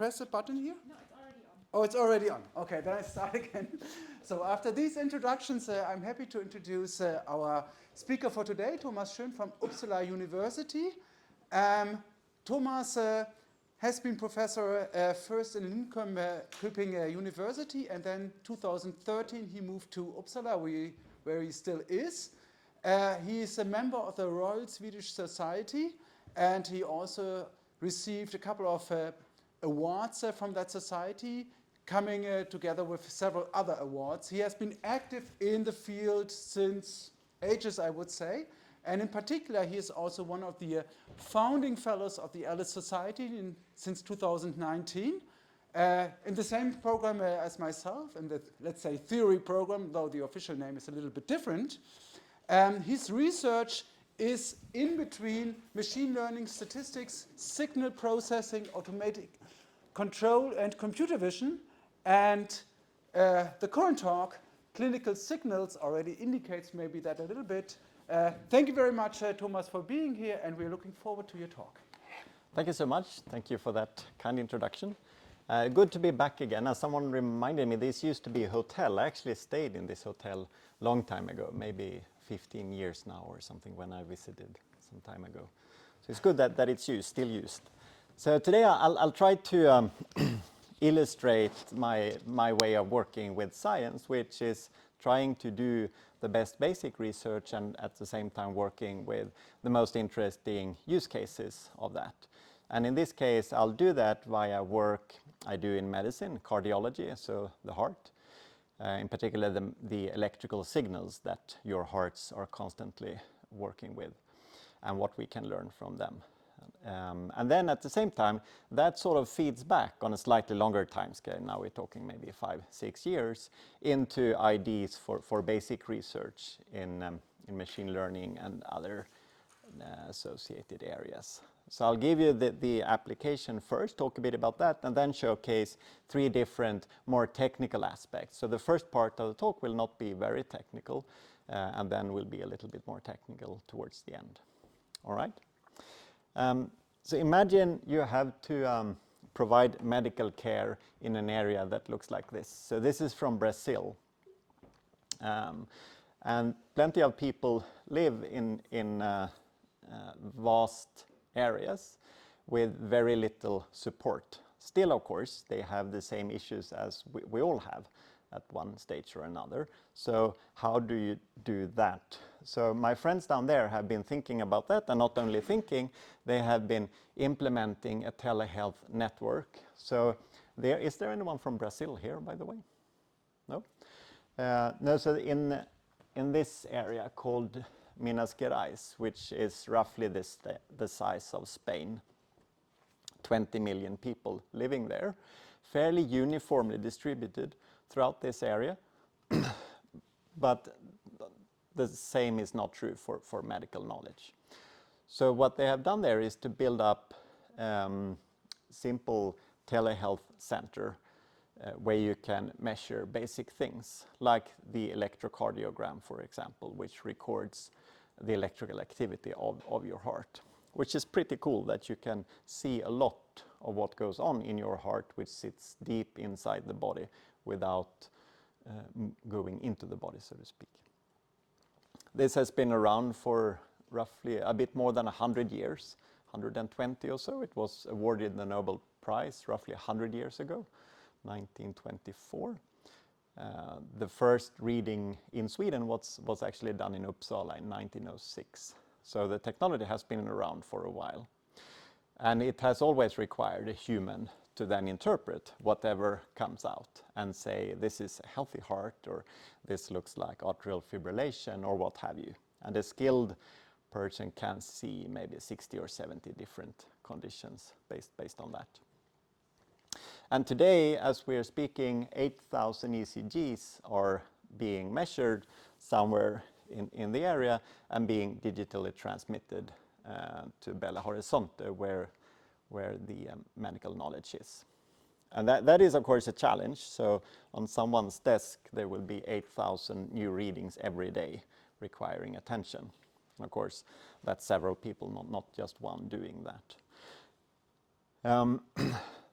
Press the button here? No, it's already on. Oh, it's already on. Okay, then I start again. So after these introductions, I'm happy to introduce our speaker for today, Thomas Schön from Uppsala University. Thomas has been professor first in Linköping University, and then 2013 he moved to Uppsala, where he still is. He is a member of the Royal Swedish Society, and he also received a couple of awards from that society, coming together with several other awards. He has been active in the field since ages, I would say, and in particular he is also one of the founding fellows of the ELLIS Society since 2019. In the same program as myself, in the, let's say, theory program, though the official name is a little bit different. His research is in between machine learning, statistics, signal processing, automatic control, and computer vision. And the current talk, clinical signals, already indicates maybe that a little bit. Thank you very much, Thomas, for being here, and we're looking forward to your talk. Thank you so much. Thank you for that kind introduction. Good to be back again. As someone reminded me, this used to be a hotel. I actually stayed in this hotel a long time ago, maybe 15 years now or something, when I visited some time ago. So it's good that it's still used. So today I'll try to illustrate my way of working with science, which is trying to do the best basic research and at the same time working with the most interesting use cases of that. And in this case, I'll do that via work I do in medicine, cardiology, so the heart, in particular the electrical signals that your hearts are constantly working with and what we can learn from them. And then at the same time, that sort of feeds back on a slightly longer time scale. Now we're talking maybe 5-6 years into ideas for basic research in machine learning and other associated areas. So I'll give you the application first, talk a bit about that, and then showcase 3 different more technical aspects. So the first part of the talk will not be very technical, and then will be a little bit more technical towards the end. All right? So imagine you have to provide medical care in an area that looks like this. So this is from Brazil. And plenty of people live in vast areas with very little support. Still, of course, they have the same issues as we all have at one stage or another. So how do you do that? So my friends down there have been thinking about that, and not only thinking, they have been implementing a telehealth network. So is there anyone from Brazil here, by the way? No? No, so in this area called Minas Gerais, which is roughly the size of Spain, 20 million people living there, fairly uniformly distributed throughout this area, but the same is not true for medical knowledge. So what they have done there is to build up simple telehealth center where you can measure basic things, like the electrocardiogram, for example, which records the electrical activity of your heart, which is pretty cool that you can see a lot of what goes on in your heart, which sits deep inside the body without going into the body, so to speak. This has been around for roughly a bit more than 100 years, 120 or so. It was awarded the Nobel Prize roughly 100 years ago, 1924. The first reading in Sweden was actually done in Uppsala in 1906. So the technology has been around for a while. And it has always required a human to then interpret whatever comes out and say, this is a healthy heart, or this looks like atrial fibrillation, or what have you. And a skilled person can see maybe 60 or 70 different conditions based on that. And today, as we're speaking, 8,000 ECGs are being measured somewhere in the area and being digitally transmitted to Belo Horizonte, where the medical knowledge is. And that is, of course, a challenge. So on someone's desk, there will be 8,000 new readings every day requiring attention. And of course, that's several people, not just one, doing that.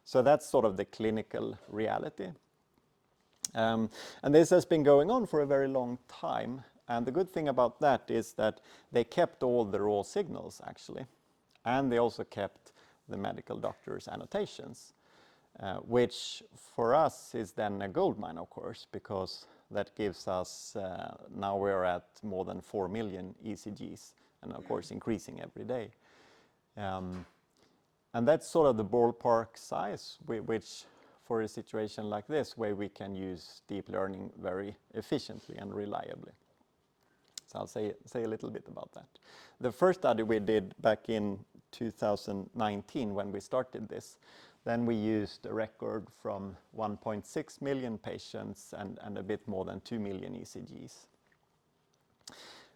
So that's sort of the clinical reality. And this has been going on for a very long time. And the good thing about that is that they kept all the raw signals, actually. And they also kept the medical doctor's annotations, which for us is then a gold mine, of course, because that gives us, now we're at more than 4 million ECGs, and of course increasing every day. And that's sort of the ballpark size, which for a situation like this, where we can use deep learning very efficiently and reliably. So I'll say a little bit about that. The first study we did back in 2019 when we started this, then we used a record from 1.6 million patients and a bit more than 2 million ECGs.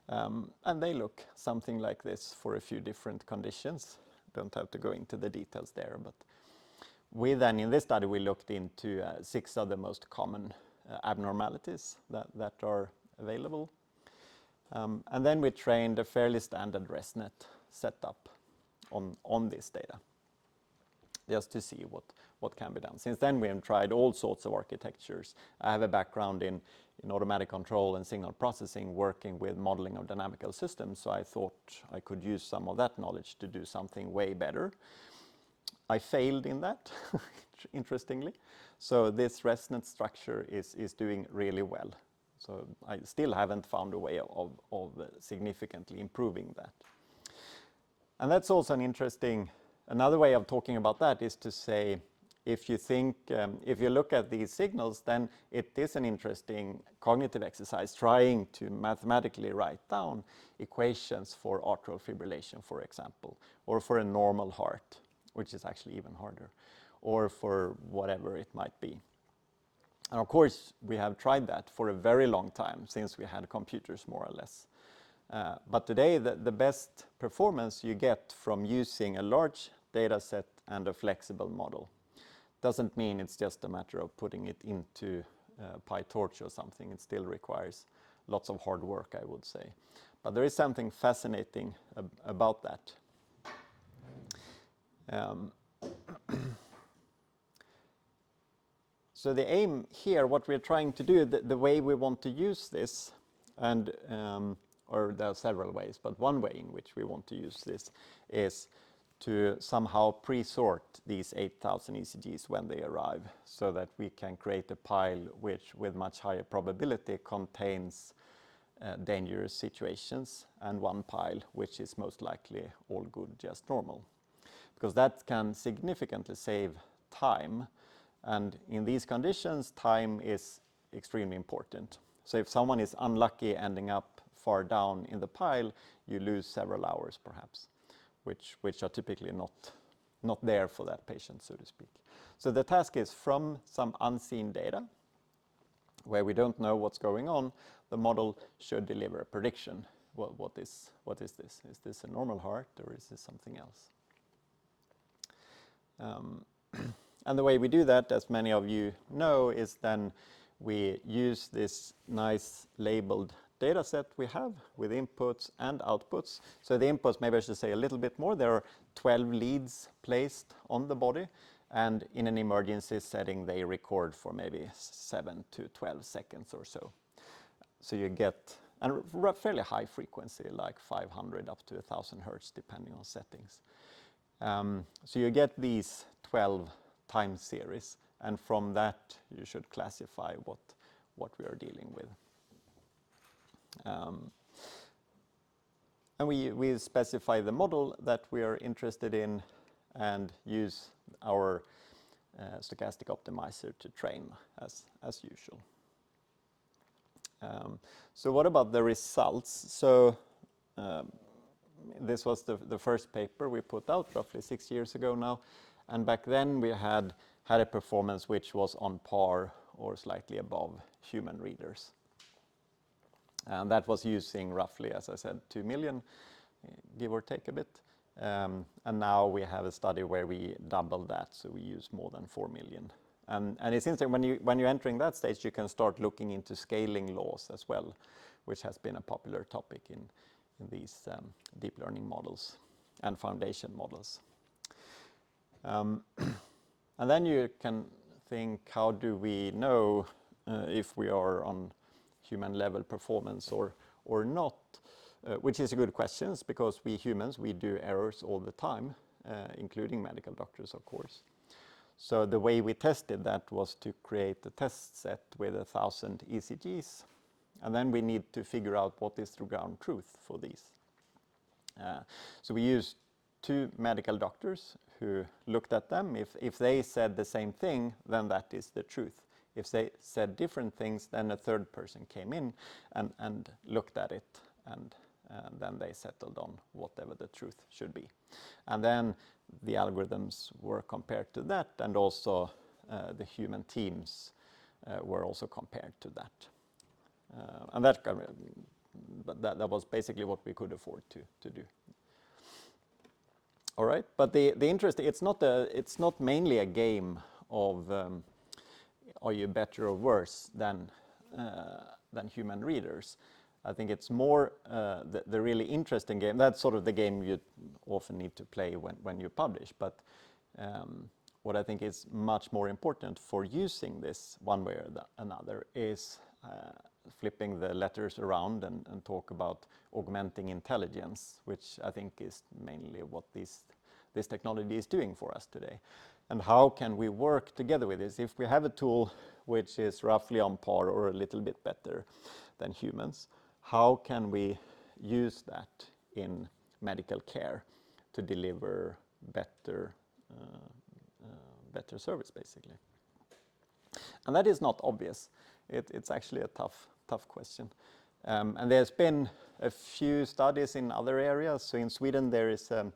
And they look something like this for a few different conditions. Don't have to go into the details there, but in this study we looked into 6 of the most common abnormalities that are available. And then we trained a fairly standard ResNet setup on this data, just to see what can be done. Since then we have tried all sorts of architectures. I have a background in automatic control and signal processing, working with modeling of dynamical systems, so I thought I could use some of that knowledge to do something way better. I failed in that, interestingly. So this ResNet structure is doing really well. So I still haven't found a way of significantly improving that. And that's also another way of talking about that is to say, if you look at these signals, then it is an interesting cognitive exercise trying to mathematically write down equations for atrial fibrillation, for example, or for a normal heart, which is actually even harder, or for whatever it might be. And of course, we have tried that for a very long time, since we had computers, more or less. But today, the best performance you get from using a large data set and a flexible model. Doesn't mean it's just a matter of putting it into PyTorch or something. It still requires lots of hard work, I would say. But there is something fascinating about that. So the aim here, what we're trying to do, the way we want to use this, and or there are several ways, but one way in which we want to use this is to somehow pre-sort these 8,000 ECGs when they arrive, so that we can create a pile which, with much higher probability, contains dangerous situations, and one pile which is most likely all good, just normal. Because that can significantly save time, and in these conditions, time is extremely important. So if someone is unlucky ending up far down in the pile, you lose several hours perhaps, which are typically not there for that patient, so to speak. So the task is, from some unseen data, where we don't know what's going on, the model should deliver a prediction. What is this? Is this a normal heart, or is this something else? And the way we do that, as many of you know, is then we use this nice labeled data set we have with inputs and outputs. So the inputs, maybe I should say a little bit more. There are 12 leads placed on the body, and in an emergency setting, they record for maybe 7 to 12 seconds or so. So you get a fairly high frequency, like 500 up to 1,000 hertz, depending on settings. So you get these 12 time series, and from that you should classify what we are dealing with. And we specify the model that we are interested in and use our stochastic optimizer to train as usual. So what about the results? So this was the first paper we put out roughly 6 years ago now, and back then we had a performance which was on par or slightly above human readers. And that was using roughly, as I said, 2 million, give or take a bit. And now we have a study where we double that, so we use more than 4 million. And it's interesting, when you're entering that stage, you can start looking into scaling laws as well, which has been a popular topic in these deep learning models and foundation models. And And then you can think, how do we know if we are on human level performance or not? Which is a good question, because we humans, we do errors all the time, including medical doctors, of course. So the way we tested that was to create a test set with 1,000 ECGs. And then we need to figure out what is the ground truth for these. So we used 2 medical doctors who looked at them. If they said the same thing, then that is the truth. If they said different things, then a 3rd person came in and looked at it, and then they settled on whatever the truth should be. And then the algorithms were compared to that, and also the human teams were also compared to that. And that was basically what we could afford to do. All right, but the interest, it's not mainly a game of are you better or worse than human readers. I think it's more the really interesting game. That's sort of the game you often need to play when you publish. But what I think is much more important for using this one way or another is flipping the letters around and talk about augmenting intelligence, which I think is mainly what this technology is doing for us today. And how can we work together with this? If we have a tool which is roughly on par or a little bit better than humans, how can we use that in medical care to deliver better service, basically? And that is not obvious. It's actually a tough question. And there's been a few studies in other areas. So in Sweden, there is a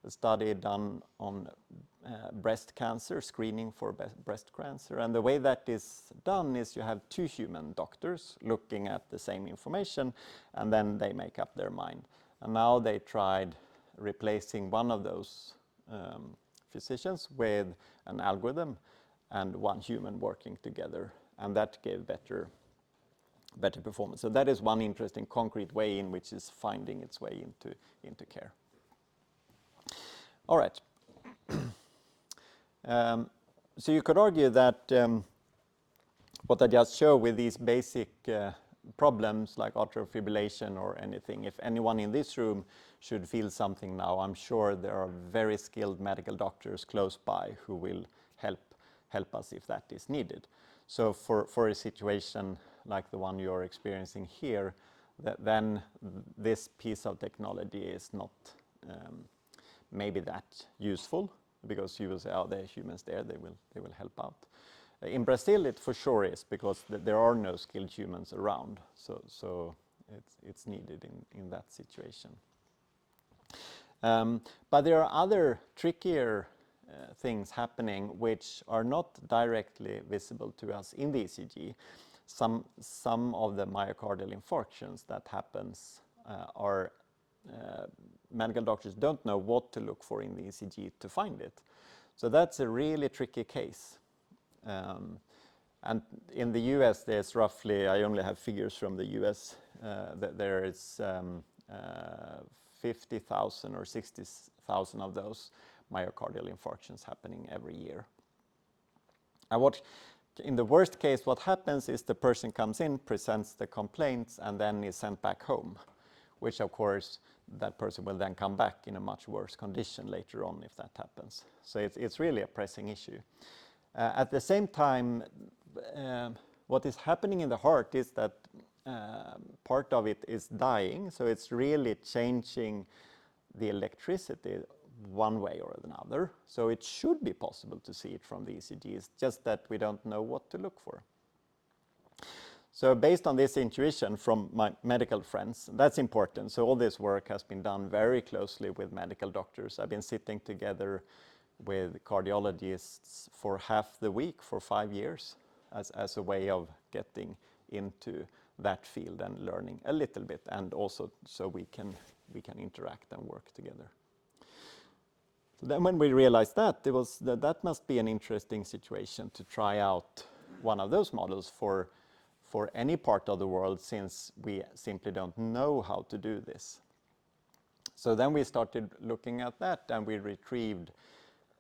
study done on breast cancer, screening for breast cancer. And the way that is done is you have 2 human doctors looking at the same information, and then they make up their mind. And now they tried replacing one of those physicians with an algorithm and 1 human working together, and that gave better performance. So that is one interesting concrete way in which is finding its way into care. All right. So you could argue that what I just showed with these basic problems like atrial fibrillation or anything, if anyone in this room should feel something now, I'm sure there are very skilled medical doctors close by who will help us if that is needed. So for a situation like the one you're experiencing here, then this piece of technology is not maybe that useful, because you will say, oh, there are humans there, they will help out. In Brazil, it for sure is, because there are no skilled humans around, so it's needed in that situation. But there are other trickier things happening which are not directly visible to us in the ECG. Some of the myocardial infarctions that happens are medical doctors don't know what to look for in the ECG to find it. So that's a really tricky case. And in the US, there's roughly, I only have figures from the US, that there is 50,000 or 60,000 of those myocardial infarctions happening every year. And in the worst case, what happens is the person comes in, presents the complaints, and then is sent back home, which of course that person will then come back in a much worse condition later on if that happens. So it's really a pressing issue. At the same time, what is happening in the heart is that part of it is dying, so it's really changing the electricity one way or another. So it should be possible to see it from the ECGs, just that we don't know what to look for. So based on this intuition from my medical friends, that's important. So all this work has been done very closely with medical doctors. I've been sitting together with cardiologists for half the week for 5 years as a way of getting into that field and learning a little bit, and also so we can interact and work together. So then when we realized that, that must be an interesting situation to try out one of those models for any part of the world, since we simply don't know how to do this. So then we started looking at that, and we retrieved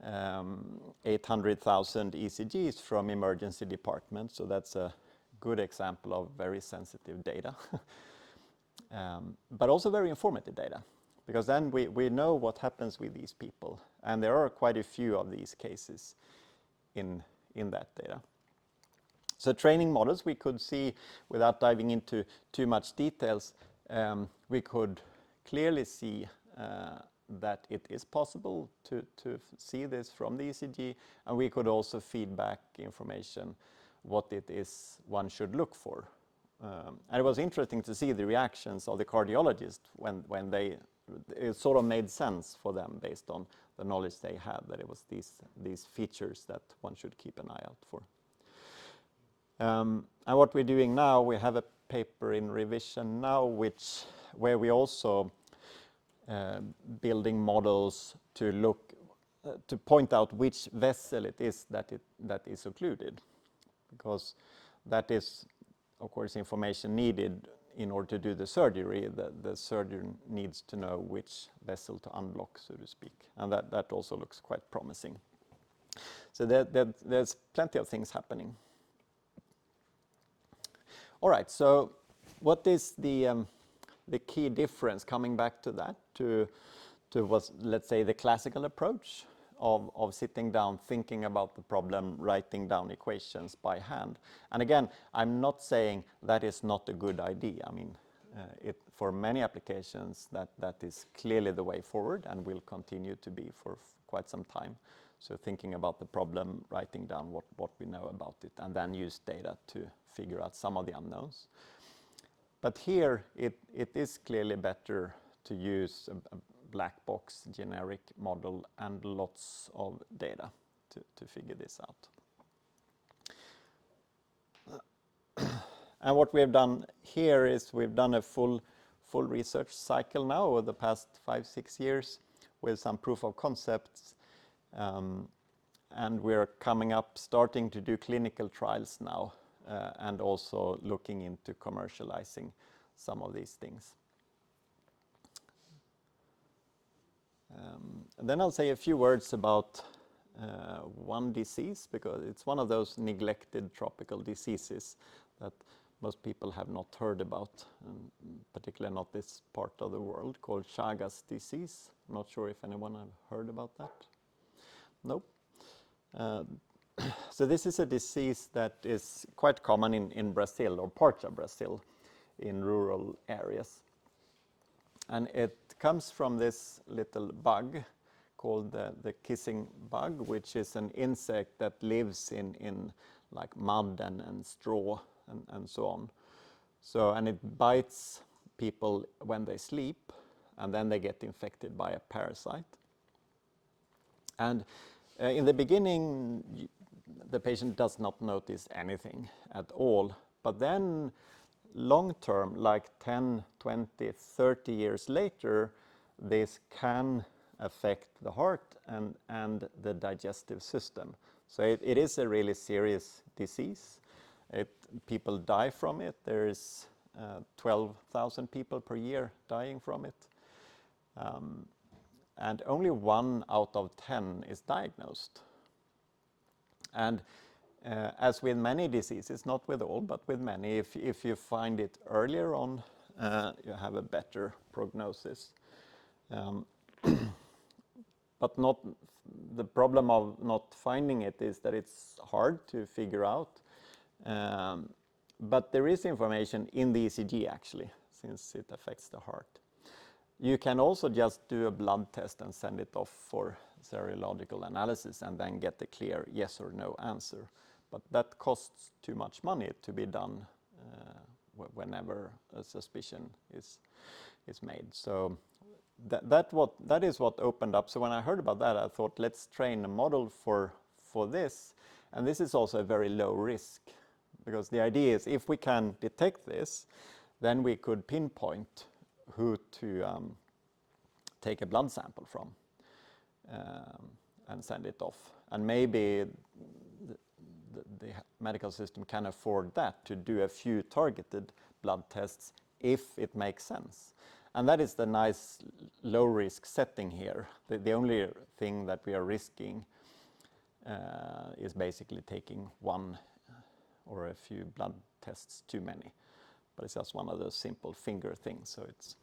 800,000 ECGs from emergency departments, so that's a good example of very sensitive data. But also very informative data, because then we know what happens with these people, and there are quite a few of these cases in that data. So training models, we could see, without diving into too much details, we could clearly see that it is possible to see this from the ECG, and we could also feed back information what it is one should look for. And it was interesting to see the reactions of the cardiologists when it sort of made sense for them based on the knowledge they had, that it was these features that one should keep an eye out for. And what we're doing now, we have a paper in revision now, where we also building models to point out which vessel it is that is occluded, because that is, of course, information needed in order to do the surgery. The surgeon needs to know which vessel to unblock, so to speak, and that also looks quite promising. So there's plenty of things happening. All right, so what is the key difference, coming back to that, to what, let's say, the classical approach of sitting down, thinking about the problem, writing down equations by hand? And again, I'm not saying that is not a good idea. I mean, for many applications, that is clearly the way forward and will continue to be for quite some time. So thinking about the problem, writing down what we know about it, and then use data to figure out some of the unknowns. But here, it is clearly better to use a black box generic model and lots of data to figure this out. And what we have done here is we've done a full research cycle now over the past 5-6 years with some proof of concepts. And we're starting to do clinical trials now, and also looking into commercializing some of these things. And then I'll say a few words about one disease, because it's one of those neglected tropical diseases that most people have not heard about, and particularly not this part of the world, called Chagas disease. I'm not sure if anyone have heard about that. Nope. So this is a disease that is quite common in Brazil, or parts of Brazil, in rural areas. And it comes from this little bug called the kissing bug, which is an insect that lives in like mud and straw and so on. And it bites people when they sleep, and then they get infected by a parasite. And in the beginning, the patient does not notice anything at all, but then long term, like 10, 20, 30 years later, this can affect the heart and the digestive system. So it is a really serious disease. People die from it. There is 12,000 people per year dying from it. And only 1 out of 10 is diagnosed. And as with many diseases, not with all, but with many, if you find it earlier on, you have a better prognosis. But the problem of not finding it is that it's hard to figure out. But there is information in the ECG, actually, since it affects the heart. You can also just do a blood test and send it off for serological analysis and then get a clear yes or no answer. But that costs too much money to be done whenever a suspicion is made. So that is what opened up. So when I heard about that, I thought, let's train a model for this. And this is also a very low risk, because the idea is if we can detect this, then we could pinpoint who to take a blood sample from and send it off. And maybe the medical system can afford that, to do a few targeted blood tests if it makes sense. And that is the nice low-risk setting here. The only thing that we are risking is basically taking one or a few blood tests too many. But it's just one of those simple finger things. So it's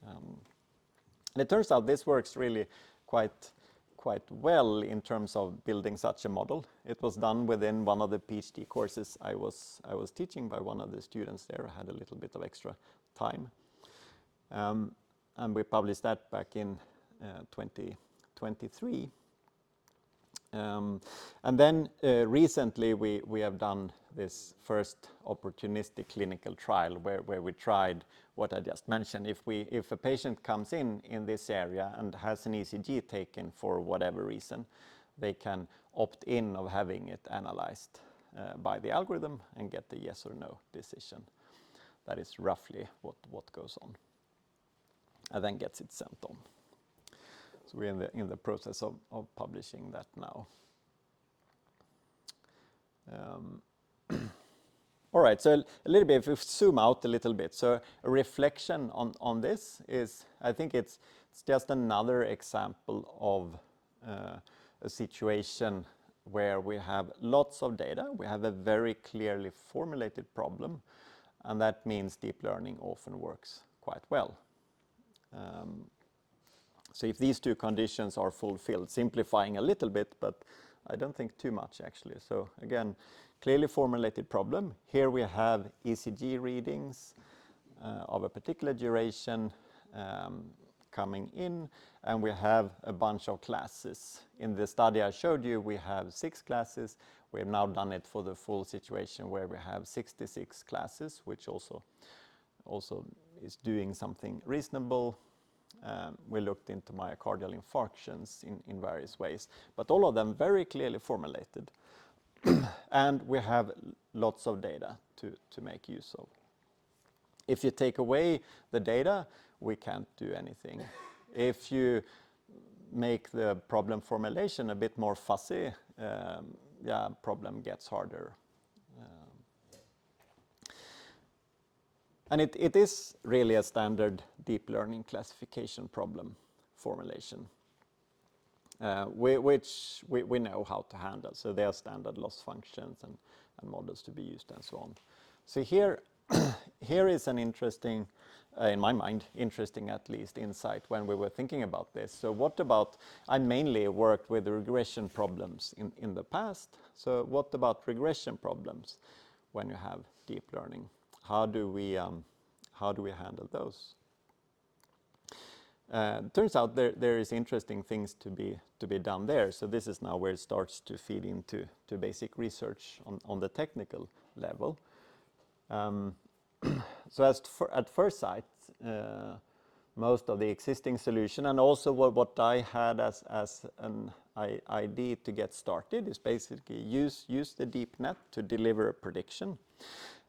and it turns out this works really quite well in terms of building such a model. It was done within one of the PhD courses I was teaching by one of the students there. I had a little bit of extra time. And we published that back in 2023. And then recently we have done this first opportunistic clinical trial where we tried what I just mentioned. If a patient comes in this area and has an ECG taken for whatever reason, they can opt in of having it analyzed by the algorithm and get the yes or no decision. That is roughly what goes on, and then gets it sent on. So we're in the process of publishing that now. All right, so a little bit, if we zoom out a little bit, so a reflection on this is, I think it's just another example of a situation where we have lots of data, we have a very clearly formulated problem, and that means deep learning often works quite well. So if these two conditions are fulfilled, simplifying a little bit, but I don't think too much actually. So again, clearly formulated problem. Here we have ECG readings of a particular duration coming in, and we have a bunch of classes. In the study I showed you, we have 6 classes. We have now done it for the full situation where we have 66 classes, which also is doing something reasonable. We looked into myocardial infarctions in various ways, but all of them very clearly formulated. And we have lots of data to make use of. If you take away the data, we can't do anything. If you make the problem formulation a bit more fussy, problem gets harder. And it is really a standard deep learning classification problem formulation, which we know how to handle. So there are standard loss functions and models to be used and so on. So here is an interesting, in my mind, interesting at least insight when we were thinking about this. So what about, I mainly worked with regression problems in the past. So what about regression problems when you have deep learning? How do we handle those? Turns out there is interesting things to be done there. So this is now where it starts to feed into basic research on the technical level. So at first sight, most of the existing solution, and also what I had as an idea to get started, is basically use the deep net to deliver a prediction,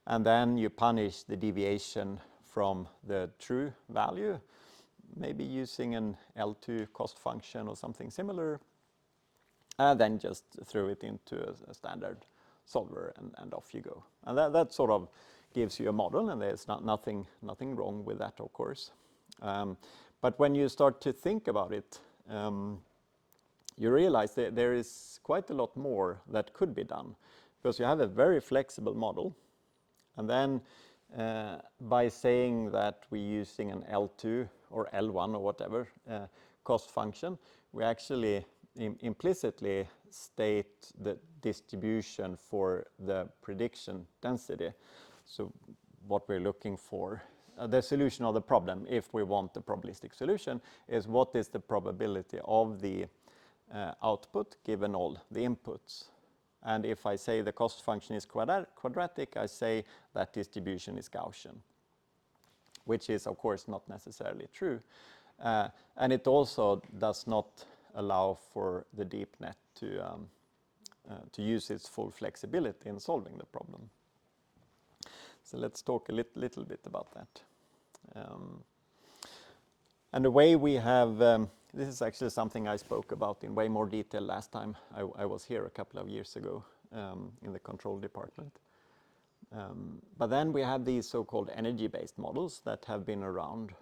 and then you punish the deviation from the true value, maybe using an L2 cost function or something similar, and then just throw it into a standard solver and off you go. And that sort of gives you a model, and there's nothing wrong with that, of course. But when you start to think about it, you realize that there is quite a lot more that could be done, because you have a very flexible model, and then by saying that we're using an L2 or L1 or whatever cost function, we actually implicitly state the distribution for the prediction density. So what we're looking for, the solution of the problem, if we want the probabilistic solution, is what is the probability of the output given all the inputs. And if I say the cost function is quadratic, I say that distribution is Gaussian, which is, of course, not necessarily true. And it also does not allow for the deep net to use its full flexibility in solving the problem. So let's talk a little bit about that. And the way we have, this is actually something I spoke about in way more detail last time I was here a couple of years ago in the control department. But then we have these so-called energy-based models that have been around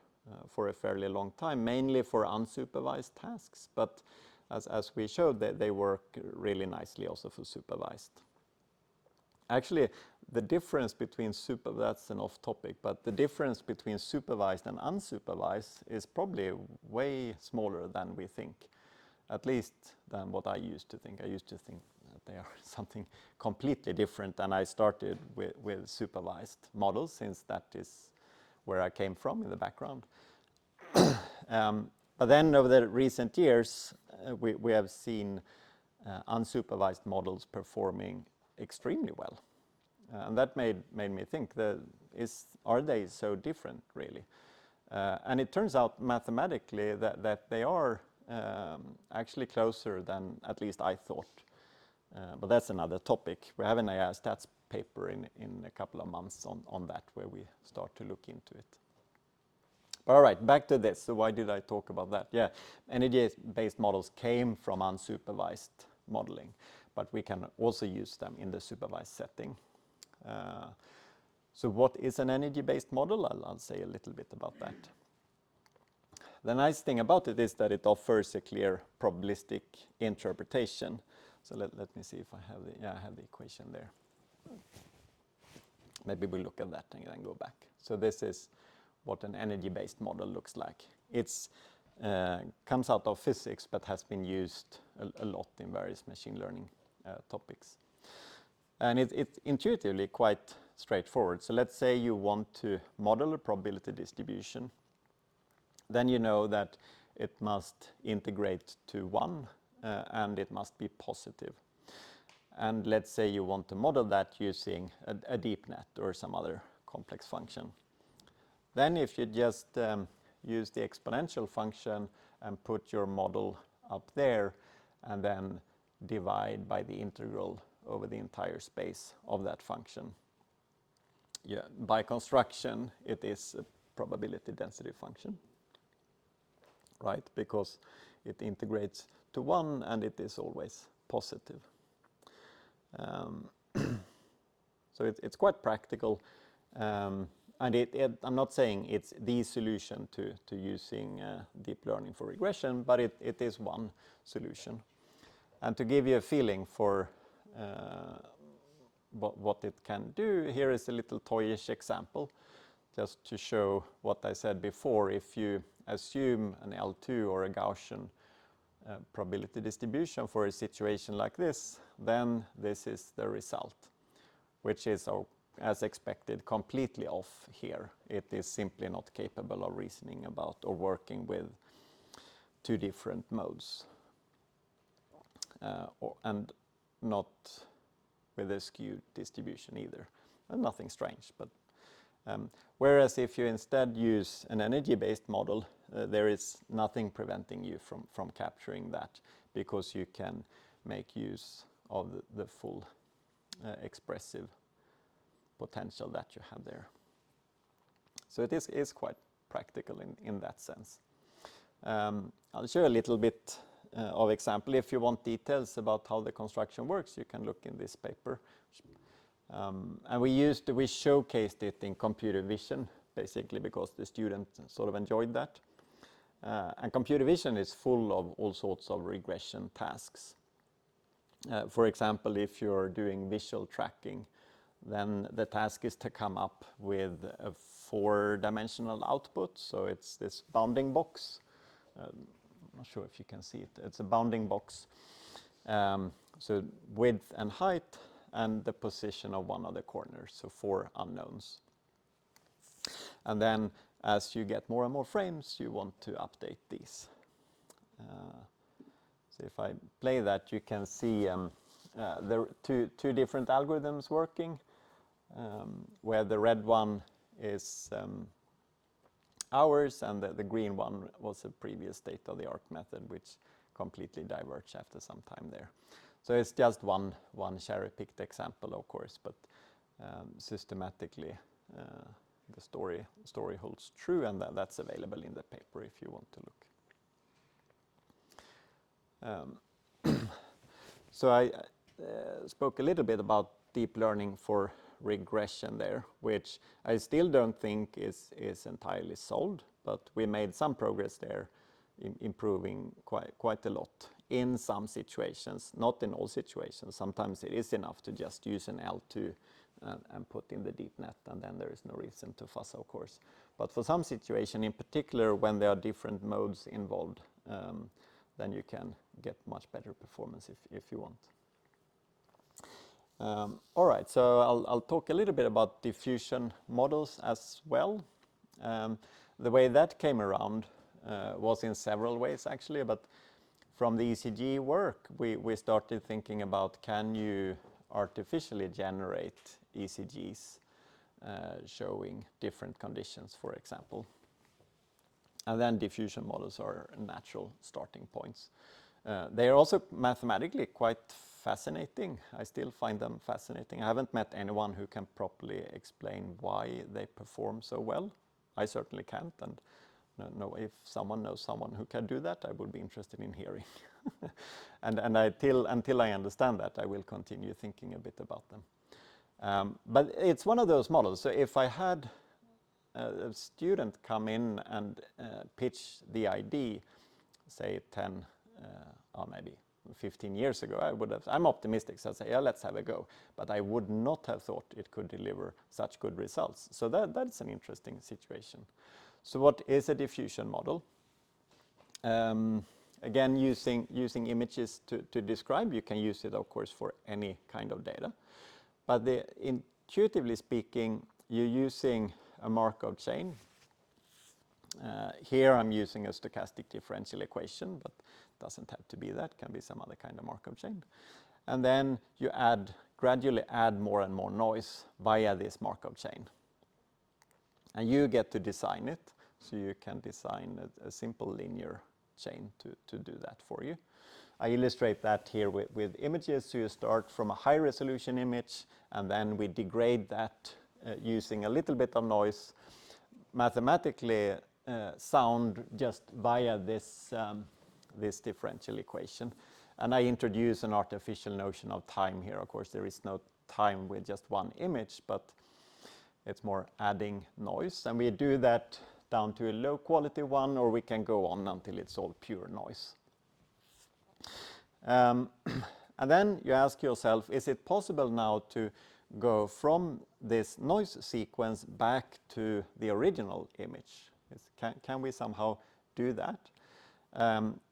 for a fairly long time, mainly for unsupervised tasks. But as we showed, they work really nicely also for supervised. Actually, the difference between that's an off topic, but the difference between supervised and unsupervised is probably way smaller than we think, at least than what I used to think. I used to think that they are something completely different, and I started with supervised models, since that is where I came from in the background. But then over the recent years, we have seen unsupervised models performing extremely well. And that made me think, are they so different, really? And it turns out mathematically that they are actually closer than at least I thought. But that's another topic. We have an AI stats paper in a couple of months on that, where we start to look into it. All right, back to this. So why did I talk about that? Yeah, energy-based models came from unsupervised modeling, but we can also use them in the supervised setting. So what is an energy-based model? I'll say a little bit about that. The nice thing about it is that it offers a clear probabilistic interpretation. So let me see if I have I have the equation there. Maybe we'll look at that and then go back. So this is what an energy-based model looks like. It's comes out of physics, but has been used a lot in various machine learning topics. And it's intuitively quite straightforward. So let's say you want to model a probability distribution. Then you know that it must integrate to 1 and it must be positive. And let's say you want to model that using a deep net or some other complex function. Then if you just use the exponential function and put your model up there and then divide by the integral over the entire space of that function. Yeah, by construction, it is a probability density function, right? Because it integrates to 1 and it is always positive. So it's quite practical. And I'm not saying it's the solution to using deep learning for regression, but it is one solution. And to give you a feeling for what it can do, here is a little toyish example, just to show what I said before. If you assume an L2 or a Gaussian probability distribution for a situation like this, then this is the result, which is, as expected, completely off here. It is simply not capable of reasoning about or working with two different modes, and not with a skewed distribution either. And nothing strange, but whereas if you instead use an energy-based model, there is nothing preventing you from capturing that, because you can make use of the full expressive potential that you have there. So it is quite practical in that sense. I'll show a little bit of example. If you want details about how the construction works, you can look in this paper. And we showcased it in computer vision, basically because the student sort of enjoyed that. And computer vision is full of all sorts of regression tasks. For example, if you're doing visual tracking, then the task is to come up with a 4-dimensional output. So it's this bounding box. I'm not sure if you can see it. It's a bounding box. So width and height and the position of one of the corners, so 4 unknowns. And then as you get more and more frames, you want to update these. So if I play that, you can see there are two different algorithms working, where the red one is ours and the green one was a previous state-of-the-art method, which completely diverged after some time there. So it's just one cherry-picked example, of course, but systematically the story holds true, and that's available in the paper if you want to look. So I spoke a little bit about deep learning for regression there, which I still don't think is entirely solved, but we made some progress there, improving quite a lot in some situations, not in all situations. Sometimes it is enough to just use an L2 and put in the deep net, and then there is no reason to fuss, of course. But for some situation, in particular when there are different modes involved, then you can get much better performance if you want. All right, so I'll talk a little bit about diffusion models as well. The way that came around was in several ways actually, but from the ECG work we started thinking about, can you artificially generate ECGs showing different conditions, for example. And then diffusion models are natural starting points. They are also mathematically quite fascinating. I still find them fascinating. I haven't met anyone who can properly explain why they perform so well. I certainly can't, and if someone knows someone who can do that, I would be interested in hearing. and until I understand that, I will continue thinking a bit about them. But it's one of those models. So if I had a student come in and pitch the idea, say 10 or maybe 15 years ago, I would have, I'm optimistic, so I'd say, yeah, let's have a go. But I would not have thought it could deliver such good results. So that's an interesting situation. So what is a diffusion model? Again, using images to describe, you can use it, of course, for any kind of data. But intuitively speaking, you're using a Markov chain. Here I'm using a stochastic differential equation, but it doesn't have to be that, it can be some other kind of Markov chain. And then you gradually add more and more noise via this Markov chain. And you get to design it, so you can design a simple linear chain to do that for you. I illustrate that here with images, so you start from a high resolution image, and then we degrade that using a little bit of noise, mathematically sound just via this differential equation. And I introduce an artificial notion of time here. Of course, there is no time with just one image, but it's more adding noise. And we do that down to a low quality one, or we can go on until it's all pure noise. And then you ask yourself, is it possible now to go from this noise sequence back to the original image? Can we somehow do that?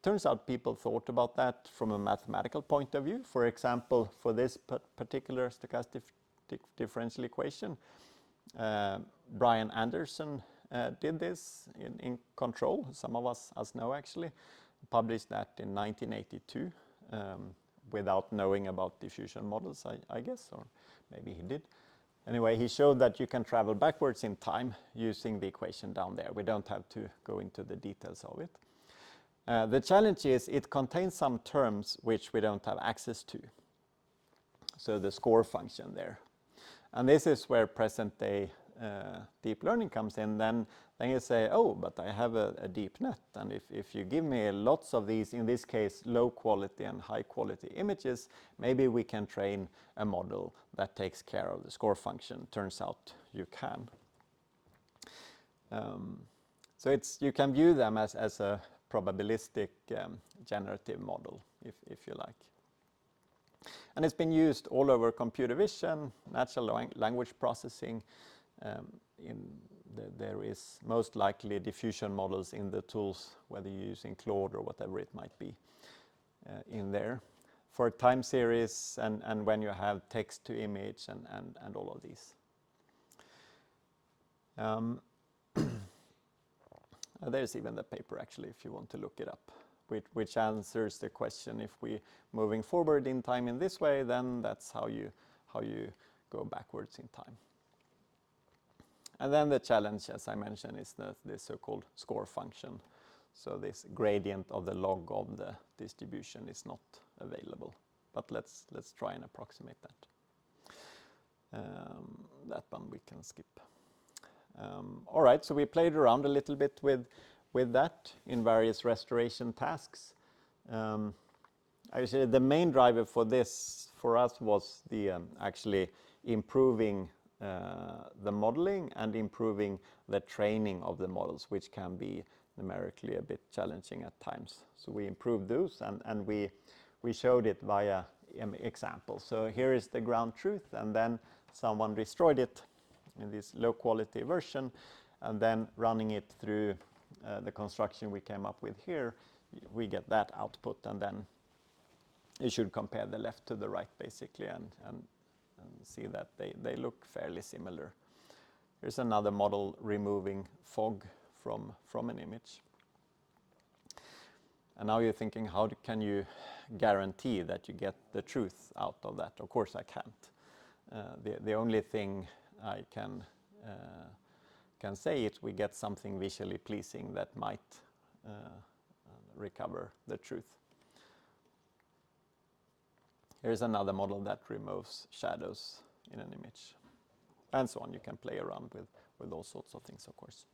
Turns out people thought about that from a mathematical point of view. For example, for this particular stochastic differential equation, Brian Anderson did this in Control. Some of us know actually. Published that in 1982 without knowing about diffusion models, I guess, or maybe he did. Anyway, he showed that you can travel backwards in time using the equation down there. We don't have to go into the details of it. The challenge is it contains some terms which we don't have access to. So the score function there. And this is where present-day deep learning comes in. Then you say, oh, but I have a deep net. And if you give me lots of these, in this case, low quality and high quality images, maybe we can train a model that takes care of the score function. Turns out you can. So you can view them as a probabilistic generative model, if you like. And it's been used all over computer vision, natural language processing. There is most likely diffusion models in the tools, whether you're using Claude or whatever it might be in there. For time series and when you have text to image and all of these. There's even the paper actually, if you want to look it up, which answers the question, if we moving forward in time in this way, then that's how you go backwards in time. And then the challenge, as I mentioned, is the so-called score function. So this gradient of the log of the distribution is not available. But let's try and approximate that. That one we can skip. All right, so we played around a little bit with that in various restoration tasks. Actually, the main driver for this, for us, was the actually improving the modeling and improving the training of the models, which can be numerically a bit challenging at times. So we improved those, and we showed it via example. So here is the ground truth, and then someone destroyed it in this low quality version, and then running it through the construction we came up with here, we get that output, and then you should compare the left to the right basically, and see that they look fairly similar. Here's another model removing fog from an image. And now you're thinking, how can you guarantee that you get the truth out of that? Of course I can't. The only thing I can say is we get something visually pleasing that might recover the truth. Here's another model that removes shadows in an image, and so on. You can play around with all sorts of things, of course.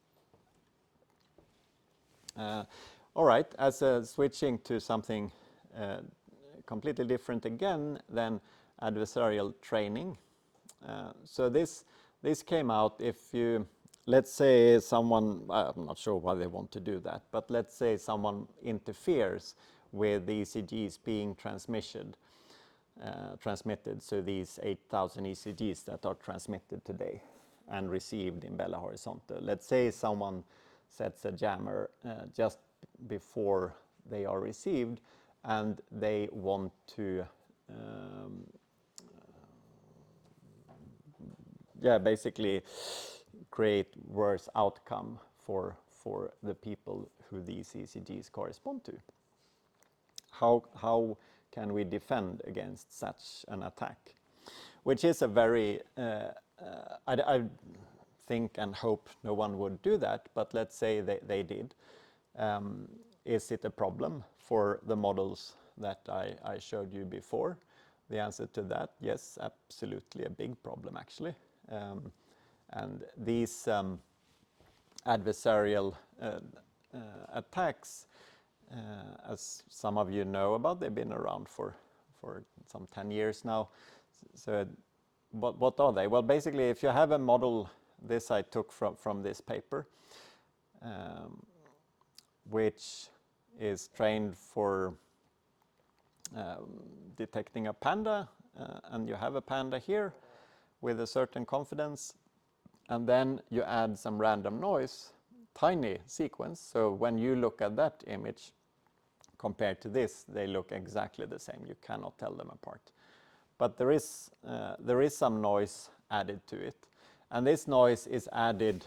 All right, switching to something completely different again than adversarial training. So this came out if you, let's say someone, I'm not sure why they want to do that, but let's say someone interferes with the ECGs being transmitted, so these 8,000 ECGs that are transmitted today and received in Bella Horizonte. Let's say someone sets a jammer just before they are received, and they want to basically create worse outcome for the people who these ECGs correspond to. How can we defend against such an attack? Which is a very, I think and hope no one would do that, but let's say they did. Is it a problem for the models that I showed you before? The answer to that, yes, absolutely a big problem actually. And these adversarial attacks, as some of you know about, they've been around for some 10 years now. So what are they? Well, basically, if you have a model, this I took from this paper, which is trained for detecting a panda, and you have a panda here with a certain confidence, and then you add some random noise, tiny sequence. So when you look at that image compared to this, they look exactly the same. You cannot tell them apart. But there is some noise added to it, and this noise is added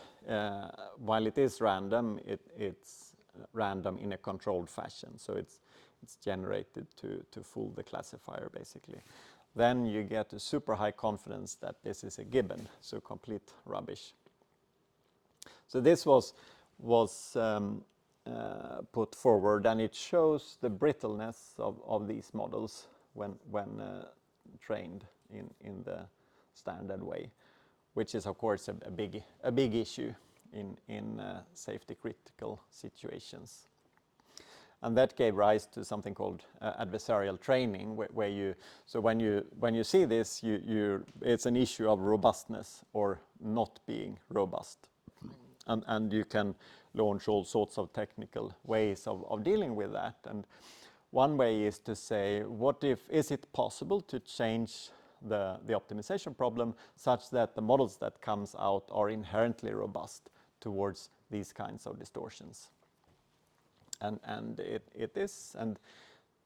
while it is random. It's random in a controlled fashion, so it's generated to fool the classifier basically. Then you get a super high confidence that this is a gibbon, so complete rubbish. So this was put forward, and it shows the brittleness of these models when trained in the standard way, which is of course a big issue in safety critical situations. And that gave rise to something called adversarial training, where when you see this, it's an issue of robustness or not being robust, and you can launch all sorts of technical ways of dealing with that. And one way is to say, is it possible to change the optimization problem such that the models that comes out are inherently robust towards these kinds of distortions? And it is, and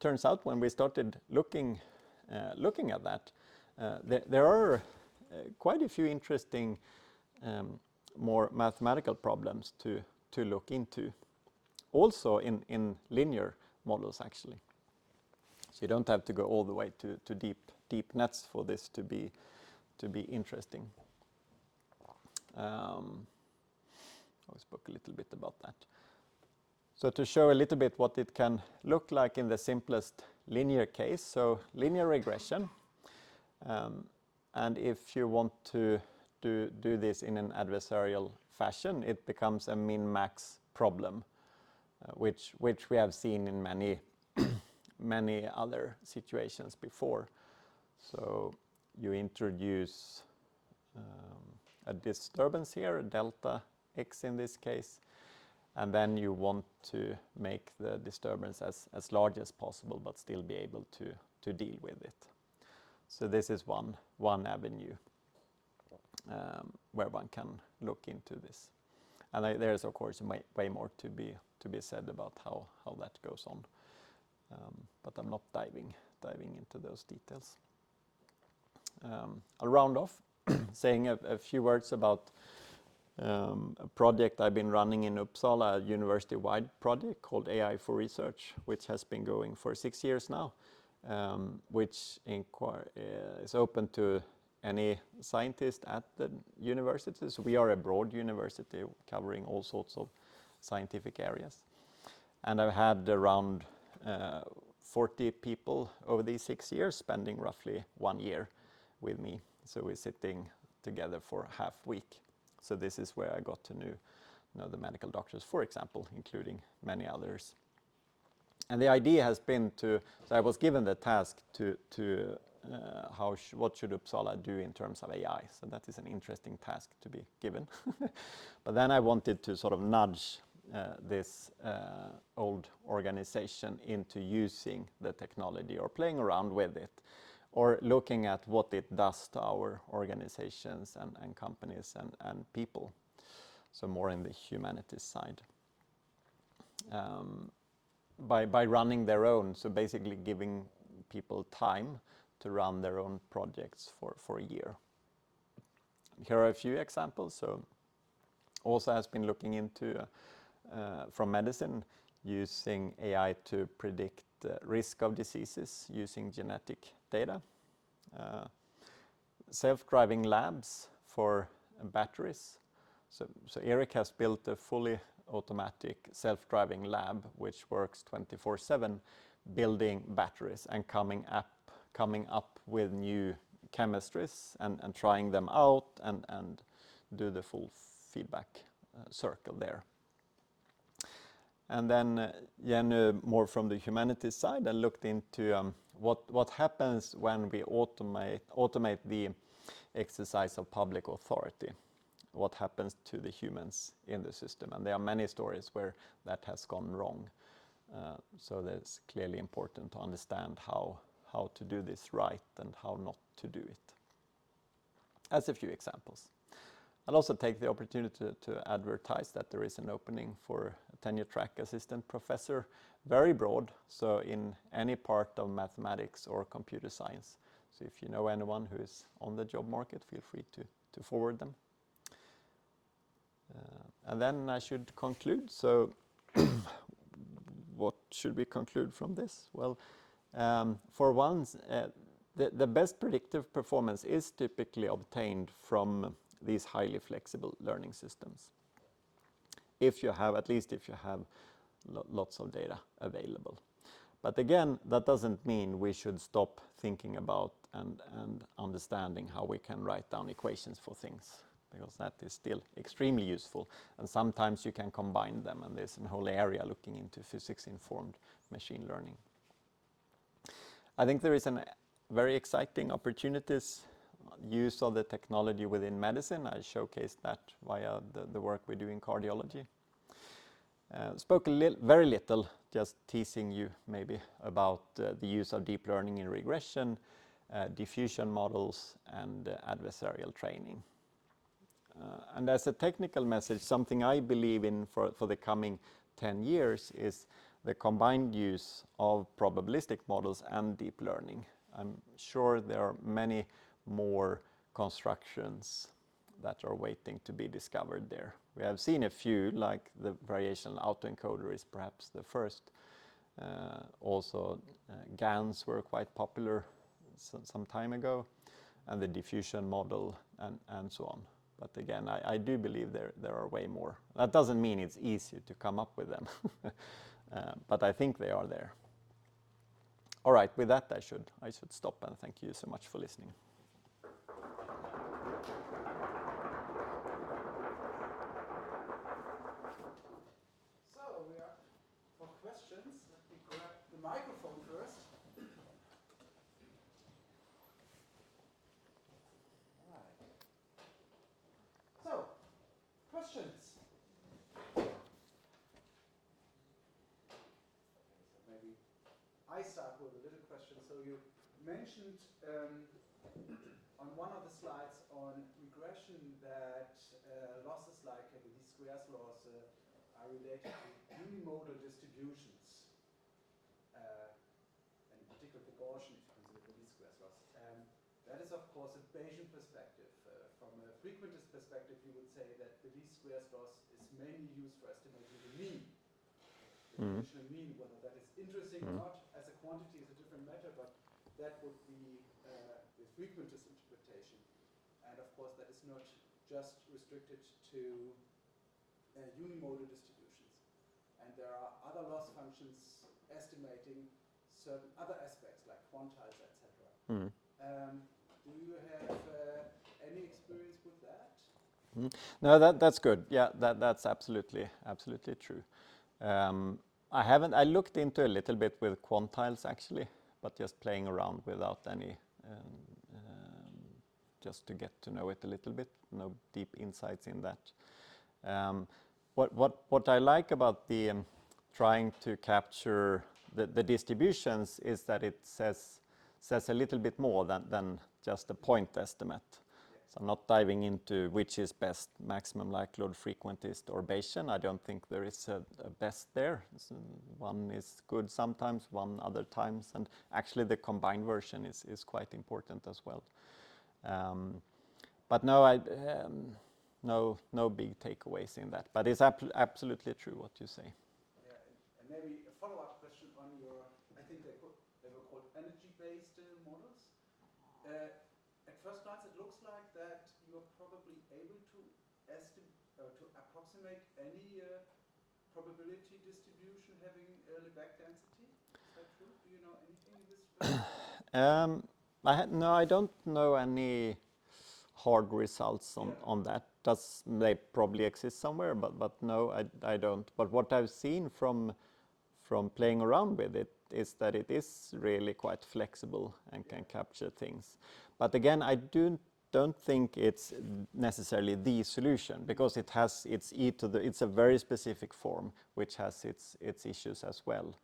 turns out when we started looking at that, there are quite a few interesting more mathematical problems to look into, also in linear models actually. So you don't have to go all the way to deep nets for this to be interesting. I spoke a little bit about that. So to show a little bit what it can look like in the simplest linear case, so linear regression, and if you want to do this in an adversarial fashion, it becomes a min-max problem, which we have seen in many other situations before. So you introduce a disturbance here, a delta x in this case, And then you want to make the disturbance as large as possible, but still be able to deal with it. So this is one avenue where one can look into this. And there's of course way more to be said about how that goes on. But I'm not diving into those details. I'll round off saying a few words about a project I've been running in Uppsala, a university-wide project called AI for Research, which has been going for 6 years now, which is open to any scientist at the university. So we are a broad university covering all sorts of scientific areas. And I've had around 40 people over these 6 years, spending roughly 1 year with me. So we're sitting together for a half week. So this is where I got to know the medical doctors, for example, including many others. And the idea has been so I was given the task to what should Uppsala do in terms of AI. So that is an interesting task to be given. But then I wanted to sort of nudge this old organization into using the technology or playing around with it, or looking at what it does to our organizations and companies and people. So more in the humanities side. By running their own, so basically giving people time to run their own projects for a year. Here are a few examples. So also has been looking into, from medicine, using AI to predict the risk of diseases using genetic data. Self-driving labs for batteries. So Eric has built a fully automatic self-driving lab which works 24/7, building batteries and coming up with new chemistries and trying them out and do the full feedback circle there. And then Jenny, more from the humanities side, I looked into what happens when we automate the exercise of public authority. What happens to the humans in the system? And there are many stories where that has gone wrong. So it's clearly important to understand how to do this right and how not to do it. As a few examples. I'll also take the opportunity to advertise that there is an opening for a tenure track assistant professor, very broad, so in any part of mathematics or computer science. So if you know anyone who is on the job market, feel free to forward them. And then I should conclude. So what should we conclude from this? Well, for once, the best predictive performance is typically obtained from these highly flexible learning systems. If you have lots of data available. But again, that doesn't mean we should stop thinking about and understanding how we can write down equations for things, because that is still extremely useful. And sometimes you can combine them, and there's a whole area looking into physics-informed machine learning. I think there is a very exciting opportunities use of the technology within medicine. I showcased that via the work we do in cardiology. Spoke very little, just teasing you maybe about the use of deep learning in regression, diffusion models, and adversarial training. And as a technical message, something I believe in for the coming 10 years is the combined use of probabilistic models and deep learning. I'm sure there are many more constructions that are waiting to be discovered there. We have seen a few, like the variational autoencoder is perhaps the first. Also, GANs were quite popular some time ago, and the diffusion model and so on. But again, I do believe there are way more. That doesn't mean it's easy to come up with them, but I think they are there. All right, with that I should stop, and thank you so much for listening. So we are for questions. Let me grab the microphone first. All right. So, questions. I start with a little question. So you mentioned on one of the slides on regression that losses like the least squares loss are related to unimodal distributions, and in particular the Gaussian, if you consider the least squares loss. That is, of course, a Bayesian perspective. From a frequentist perspective, you would say that the least squares loss is mainly used for estimating the mean. The conditional mean, whether that is interesting or not, as a quantity is a different matter, but that would be the frequentist interpretation. And of course, that is not just restricted to unimodal distributions. And there are other loss functions estimating certain other aspects, like quantiles, etc. Do you have any experience with that? No, that's good. Yeah, that's absolutely true. I looked into a little bit with quantiles actually, but just playing around without any, just to get to know it a little bit. No deep insights in that. What I like about the trying to capture the distributions is that it says a little bit more than just a point estimate. So I'm not diving into which is best, maximum likelihood, frequentist, or Bayesian. I don't think there is a best there. So one is good sometimes, one other times, and actually the combined version is quite important as well. But no, no big takeaways in that. But it's absolutely true what you say. Yeah, and maybe a follow-up question on your, I think they were called energy-based models. At first glance, it looks like that you're probably able to approximate any probability distribution having Lebesgue density. Is that true? Do you know anything in this regard? No, I don't know any hard results on that. They probably exist somewhere, but no, I don't. But what I've seen from playing around with it is that it is really quite flexible and can capture things. But again, I don't think it's necessarily the solution, because it has it's a very specific form which has its issues as well.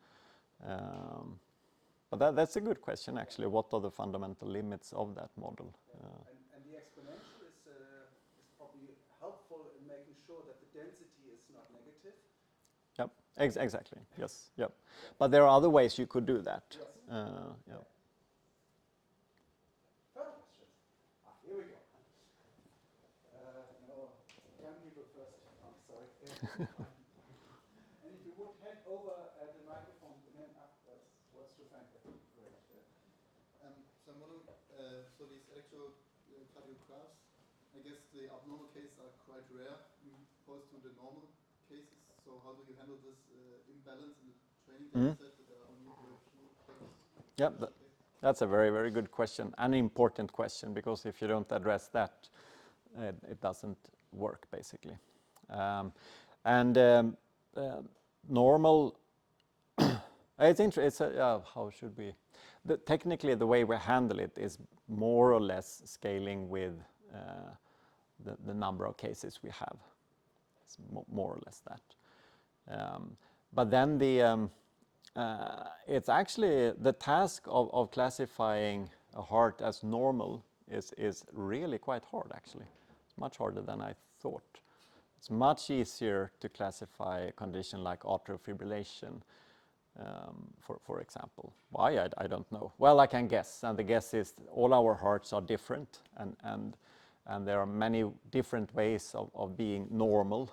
But that's a good question actually. What are the fundamental limits of that model? And the exponential is probably helpful in making sure that the density is not negative. Yep, exactly. Yes, yep. But there are other ways you could do that. Yes. Yeah. Further questions? Here we go. No, young people first. I'm sorry. And if you would hand over the microphone and then afterwards to Frank, that would be great. So I'm wondering, so these electrocardiograms, I guess the abnormal cases are quite rare opposed to the normal cases. So how do you handle this imbalance in the training data set that there are only directional cases? Yeah, that's a very, very good question, an important question, because if you don't address that, it doesn't work basically. Normal, it's interesting. How should we? Technically, the way we handle it is more or less scaling with the number of cases we have. It's more or less that. But then it's actually the task of classifying a heart as normal is really quite hard actually. It's much harder than I thought. It's much easier to classify a condition like atrial fibrillation, for example. Why? I don't know. Well, I can guess, and the guess is all our hearts are different, and there are many different ways of being normal.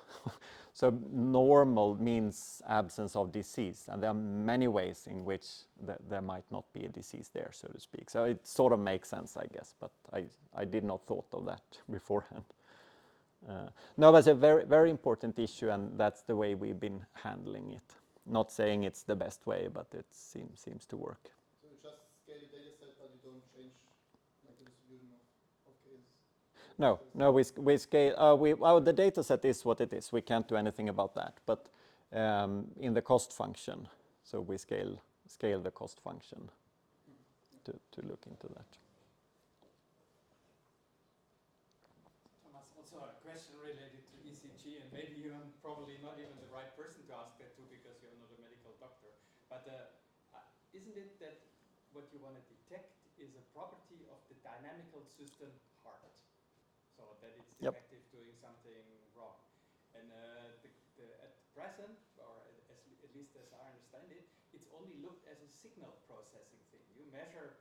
So normal means absence of disease, and there are many ways in which there might not be a disease there, so to speak. So it sort of makes sense, I guess, but I did not thought of that beforehand. No, that's a very, very important issue, and that's the way we've been handling it. Not saying it's the best way, but it seems to work. So you just scale the data set, but you don't change like the distribution of cases? No, we scale. The data set is what it is. We can't do anything about that. But in the cost function, so we scale the cost function to look into that. Thomas, also a question related to ECG, and maybe you're probably not even the right person to ask that to because you're not a medical doctor. But isn't it that what you want to detect is a property of the dynamical system heart? So that it's Yep. defective, doing something wrong. And at present, or at least as I understand it, it's only looked as a signal processing thing. You measure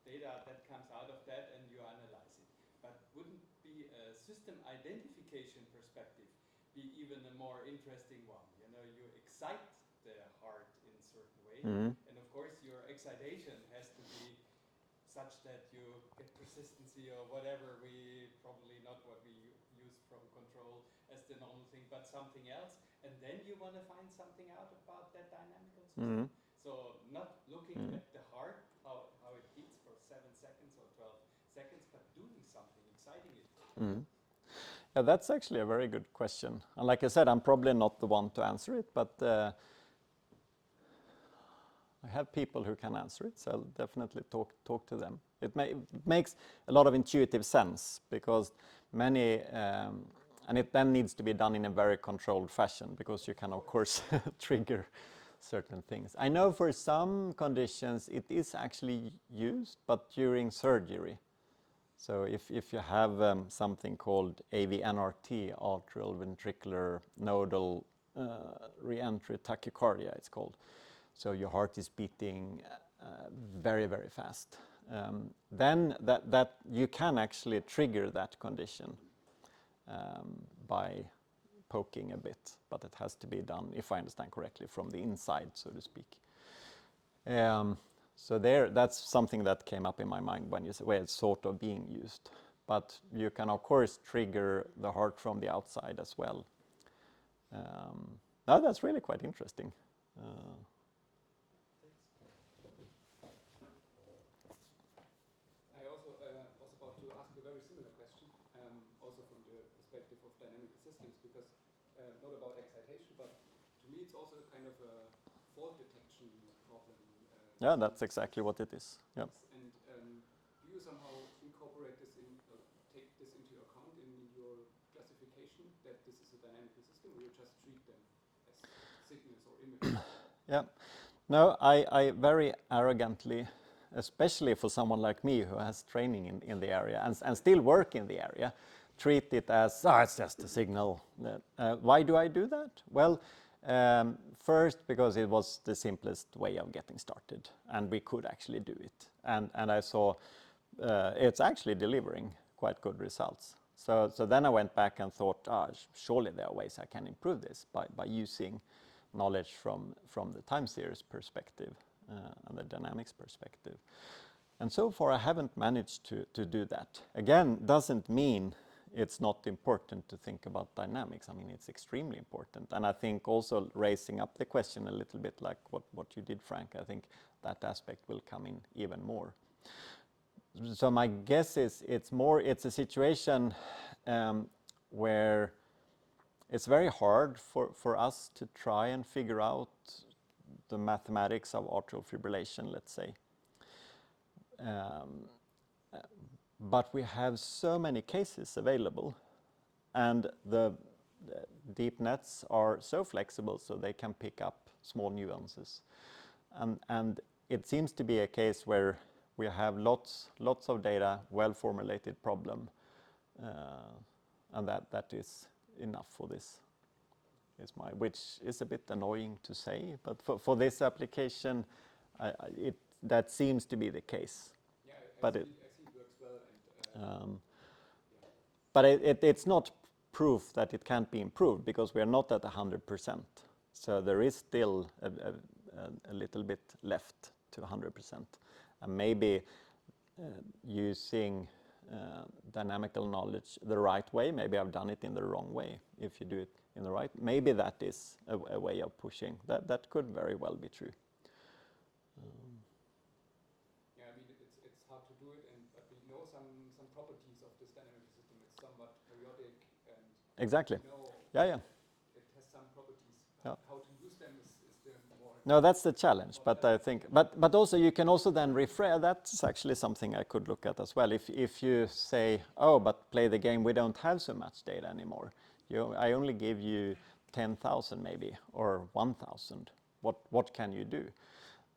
data that comes out of that and you analyze it. But wouldn't be a system identification perspective be even a more interesting one? You know, you excite the heart in a certain way, and of course your excitation has to be such that you get persistency or whatever, probably not what we use from control as the normal thing, but something else, and then you want to find something out about that dynamical system. So not looking at the heart, how it beats for 7 seconds or 12 seconds, but doing something, exciting it. Yeah, that's actually a very good question. And like I said, I'm probably not the one to answer it, but I have people who can answer it, so I'll definitely talk to them. It makes a lot of intuitive sense because many, and it then needs to be done in a very controlled fashion because you can of course trigger certain things. I know for some conditions it is actually used, but during surgery. So if you have something called AVNRT, atrial ventricular nodal reentry tachycardia, it's called. So your heart is beating very, very fast. Then that you can actually trigger that condition by poking a bit, but it has to be done, if I understand correctly, from the inside, so to speak. So that's something that came up in my mind when you say, well, it's sort of being used. But you can, of course, trigger the heart from the outside as well. Now that's really quite interesting. I also was about to ask a very similar question, also from the perspective of dynamical systems, because not about excitation, but to me it's also kind of a fault detection problem. Yeah, that's exactly what it is. Yeah. And do you somehow incorporate this in, take this into account in your classification, that this is a dynamical system, or you just treat them as signals or images? Yeah. No, I very arrogantly, especially for someone like me who has training in the area and still work in the area, treat it as, it's just a signal. Why do I do that? Well, first, because it was the simplest way of getting started, and we could actually do it. And I saw it's actually delivering quite good results. So then I went back and thought, surely there are ways I can improve this by using knowledge from the time series perspective and the dynamics perspective. And so far I haven't managed to do that. Again, doesn't mean it's not important to think about dynamics. I mean, it's extremely important. And I think also raising up the question a little bit like what you did, Frank, I think that aspect will come in even more. So my guess is it's a situation where it's very hard for us to try and figure out the mathematics of atrial fibrillation, let's say. But we have so many cases available, and the deep nets are so flexible so they can pick up small nuances. And it seems to be a case where we have lots of data, well-formulated problem, and that is enough for this. Which is a bit annoying to say, but for this application, that seems to be the case. Yeah, but I see it works well. But it's not proof that it can't be improved, because we are not at 100%. So there is still a little bit left to 100%. And maybe using dynamical knowledge the right way, maybe I've done it in the wrong way. If you do it in the right, maybe that is a way of pushing. That could very well be true. Yeah, I mean, it's hard to do it, but we know some properties of this dynamic system. It's somewhat periodic, and Exactly. we know Yeah. it has some properties. Yeah. How to use them is the more... No, that's the challenge. But I think, but also you can also then rephrase. That's actually something I could look at as well. If you say, but play the game, we don't have so much data anymore. I only give you 10,000 maybe, or 1,000. What can you do?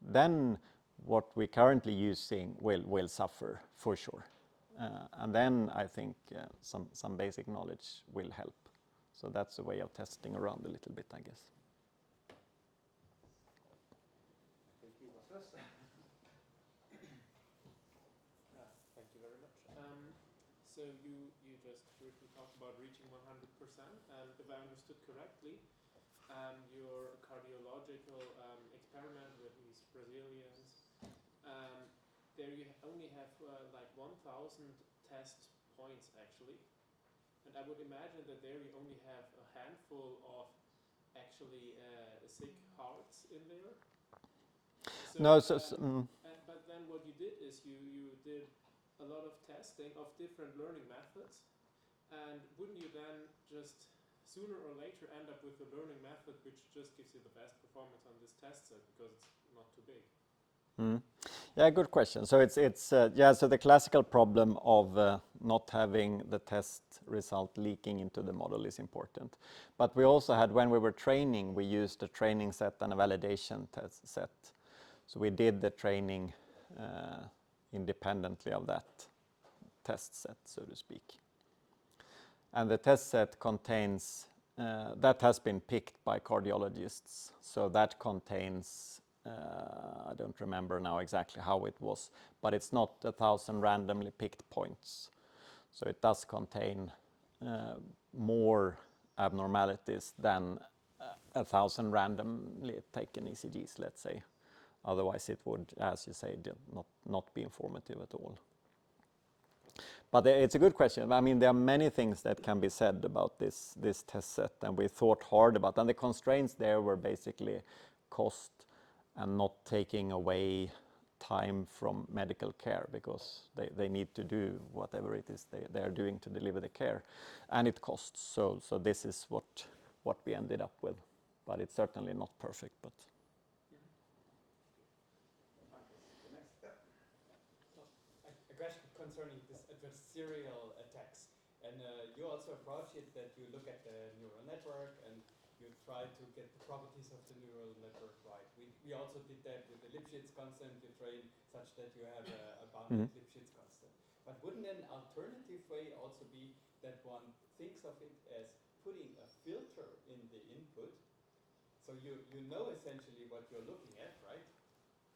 then what we're currently using will suffer for sure. And then I think some basic knowledge will help. So that's a way of testing around a little bit, I guess. Thank you very much. So you just briefly talked about reaching 100%, and if I understood correctly, your cardiological experiment with these Brazilians, there you only have like 1,000 test points actually, and I would imagine that there you only have a handful of actually sick hearts in there. But then what you did is you did a lot of testing of different learning methods, and wouldn't you then just sooner or later end up with a learning method which just gives you the best performance on this test set because it's not too big? Yeah, good question. So so the classical problem of not having the test result leaking into the model is important. But we also had, when we were training, we used a training set and a validation test set. So we did the training independently of that test set, so to speak. And the test set contains, that has been picked by cardiologists. So that contains, I don't remember now exactly how it was, but it's not 1,000 randomly picked points. So it does contain more abnormalities than 1,000 randomly taken ECGs, let's say. Otherwise it would, as you say, not be informative at all. But it's a good question. I mean, there are many things that can be said about this test set, and we thought hard about, and the constraints there were basically cost and not taking away time from medical care, because they need to do whatever it is they are doing to deliver the care, and it costs. So this is what we ended up with, but it's certainly not perfect. But a question concerning this adversarial attacks, and you also approach it that you look at the neural network and you try to get the properties of the neural network right. We also did that with the Lipschitz constant. You train such that you have a bounded Lipschitz constant. But wouldn't an alternative way also be that one thinks of it as putting a filter in the input, so you know essentially what you're looking at, right?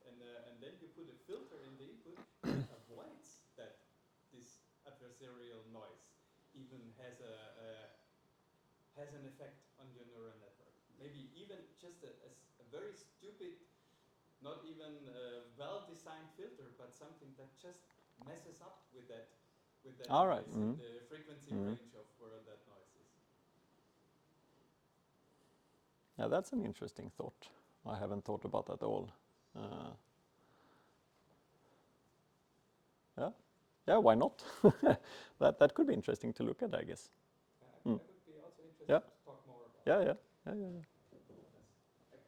And then you put a filter in the input that avoids that this adversarial noise even has an effect on your neural network. Maybe even just a very stupid, not even well-designed filter, but something that just messes up with that all right. noise, the frequency range of where that noise is. Yeah, that's an interesting thought. I haven't thought about that at all. Yeah, why not? that could be interesting to look at, I guess. I would be also interested Yeah. to talk more about Yeah.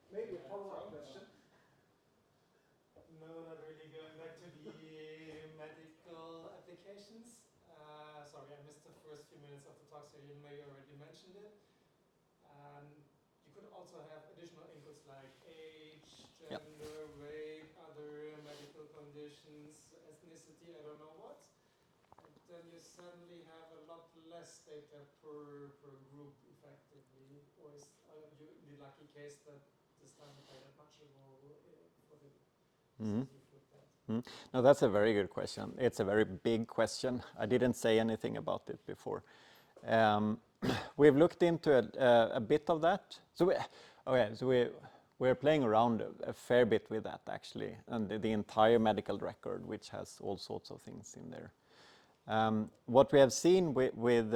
Maybe a follow-up question. No, not really. Going back to the medical applications. Sorry, I missed the first few minutes of the talk, so you may already mentioned it. You could also have additional inputs like age, gender, weight, other medical conditions, ethnicity, I don't know what. And then you suddenly have a lot less data per group, effectively. Or is you in the lucky case that this time play that much a role for the with that? No, that's a very good question. It's a very big question. I didn't say anything about it before. We've looked into a bit of that. So we're playing around a fair bit with that, actually, and the entire medical record, which has all sorts of things in there. What we have seen with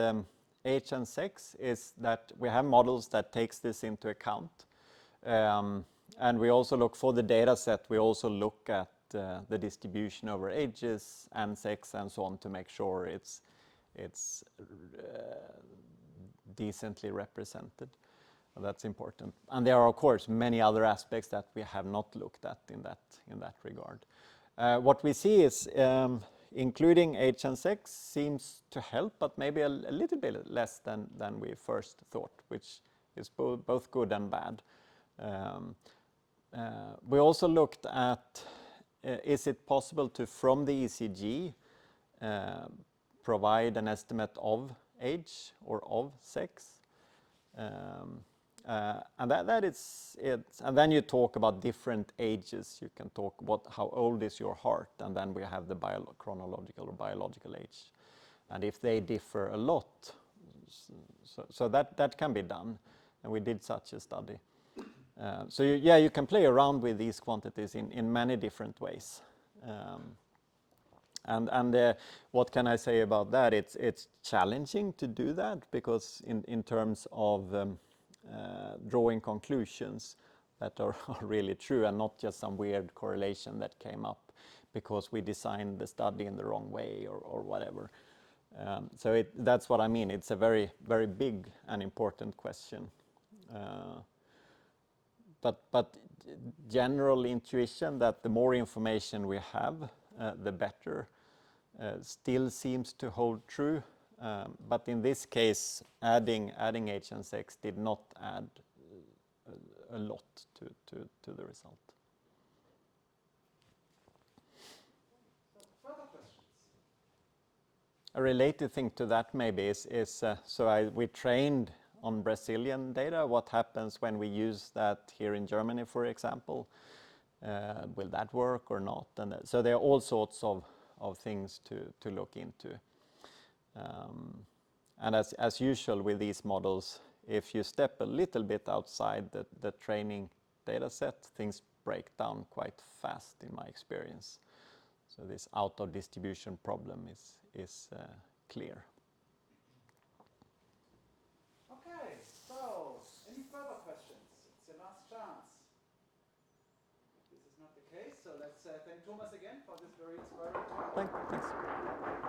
age and sex is that we have models that takes this into account. And we also look for the data set, we also look at the distribution over ages and sex and so on to make sure it's decently represented. That's important. And there are, of course, many other aspects that we have not looked at in that regard. What we see is including age and sex seems to help, but maybe a little bit less than we first thought, which is both good and bad. we also looked at is it possible to, from the ECG, provide an estimate of age or of sex? And that is it. And then you talk about different ages. You can talk about how old is your heart, and then we have the chronological or biological age. And if they differ a lot, so that can be done, and we did such a study. So you can play around with these quantities in many different ways. And what can I say about that? It's challenging to do that, because in terms of drawing conclusions that are really true and not just some weird correlation that came up because we designed the study in the wrong way or whatever. So that's what I mean. It's a very, very big and important question. But general intuition that the more information we have, the better, still seems to hold true. But in this case, adding age and sex did not add a lot to the result. Further questions? A related thing to that maybe is we trained on Brazilian data. What happens when we use that here in Germany, for example? Will that work or not? And so there are all sorts of things to look into. And as usual with these models, if you step a little bit outside the training data set, things break down quite fast in my experience. So this out of distribution problem is clear. Okay, so any further questions? It's your last chance. If this is not the case, so let's thank Thomas again for this very inspiring talk. Thanks.